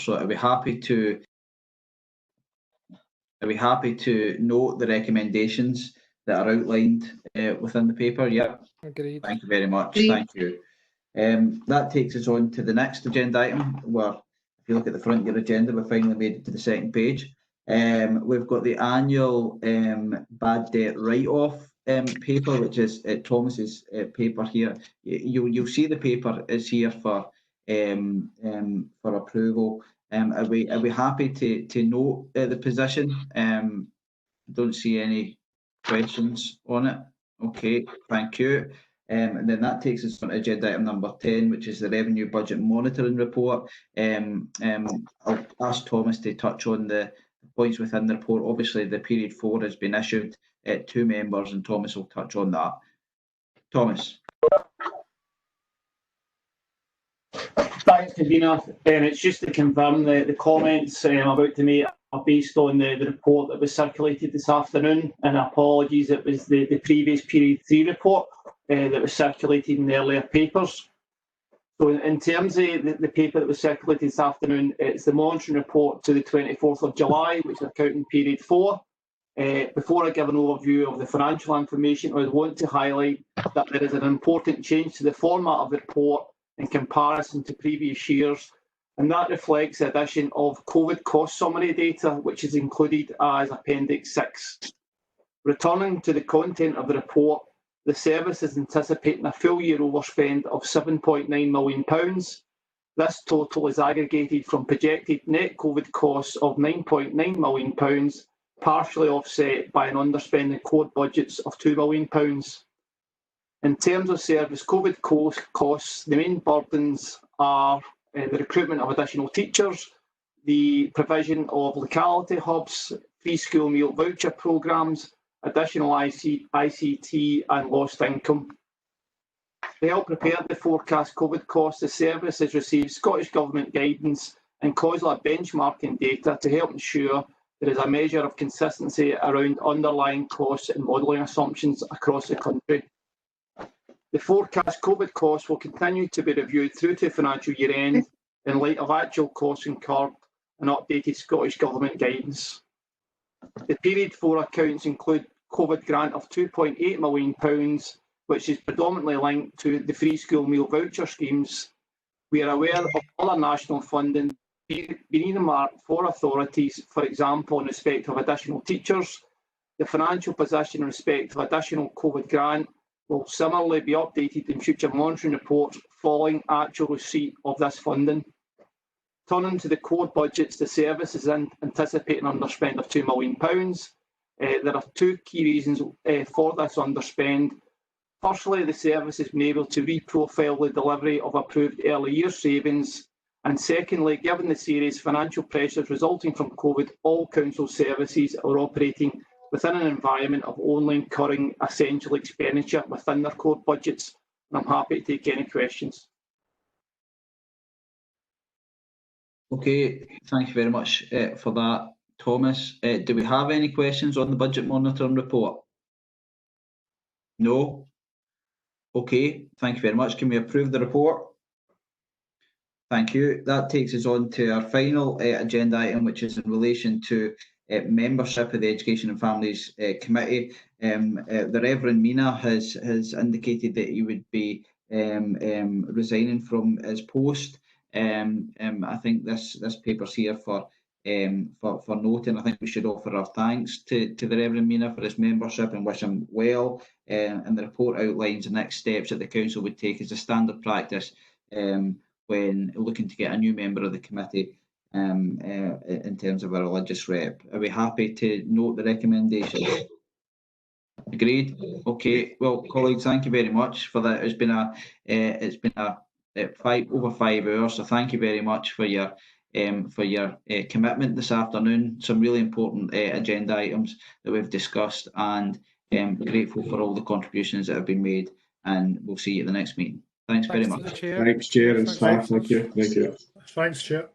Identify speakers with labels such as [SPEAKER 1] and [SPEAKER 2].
[SPEAKER 1] So are we happy to note the recommendations that are outlined within the paper? Yep.
[SPEAKER 2] Agreed.
[SPEAKER 1] Thank you very much. Thank you. That takes us on to the next agenda item, where if you look at the front of your agenda, we've finally made it to the second page. We've got the annual bad debt write-off paper, which is Thomas's paper here. You'll see the paper is here for approval. Are we happy to note the position? Don't see any questions on it. Okay, thank you. And then that takes us on to agenda item number 10, which is the Revenue Budget Monitoring Report. I'll ask Thomas to touch on the points within the report. Obviously, the period 4 has been issued to members, and Thomas will touch on that. Thomas.
[SPEAKER 3] Thanks, Convener. It's just to confirm the comments I'm about to make are based on the report that was circulated this afternoon, and apologies, it was the previous period 3 report that was circulated in the earlier papers. So in terms of the paper that was circulated this afternoon, it's the monitoring report to the 24th of July, which is accounting period 4. Before I give an overview of the financial information, I would want to highlight that there is an important change to the format of the report in comparison to previous years, and that reflects the addition of COVID cost summary data, which is included as Appendix 6. Returning to the content of the report, the service is anticipating a full year overspend of £7.9 million. This total is aggregated from projected net COVID costs of £9.9 million, partially offset by an underspend in core budgets of £2 million. In terms of service COVID costs, the main burdens are the recruitment of additional teachers, the provision of locality hubs, free school meal voucher programmes, additional ICT and lost income. To help prepare the forecast COVID costs, the service has received Scottish Government guidance and COSLA benchmarking data to help ensure there is a measure of consistency around underlying costs and modelling assumptions across the country. The forecast COVID costs will continue to be reviewed through to financial year end in light of actual costs incurred and updated Scottish Government guidance. The period 4 accounts include COVID grant of £2.8 million, which is predominantly linked to the free school meal voucher schemes. We are aware of other national funding being earmarked for authorities, for example, in respect of additional teachers. The financial position in respect of additional COVID grant will similarly be updated in future monitoring reports following actual receipt of this funding. Turning to the core budgets, the service is anticipating an underspend of £2 million. There are two key reasons for this underspend. Firstly, the service has been able to reprofile the delivery of approved early years savings. And secondly, given the serious financial pressures resulting from COVID, all council services are operating within an environment of only incurring essential expenditure within their core budgets. And I'm happy to take any questions.
[SPEAKER 1] Okay, thank you very much for that, Thomas. Do we have any questions on the budget monitoring report? No? Okay, thank you very much. Can we approve the report? Thank you. That takes us on to our final agenda item, which is in relation to membership of the Education and Families Committee. The Reverend Mina has indicated that he would be resigning from his post. I think this paper's here for noting. I think we should offer our thanks to the Reverend Mina for his membership and wish him well. And the report outlines the next steps that the council would take as a standard practice when looking to get a new member of the committee in terms of a religious rep. Are we happy to note the recommendation? Agreed. Okay. Well, colleagues, thank you very much for that. It's been over 5 hours, so thank you very much for your commitment this afternoon. Some really important agenda items that we've discussed, and grateful for all the contributions that have been made. And we'll see you at the next meeting. Thanks very much.
[SPEAKER 2] Chair.
[SPEAKER 4] Thanks, Chair, and staff. Thank you.
[SPEAKER 2] Thanks, Chair.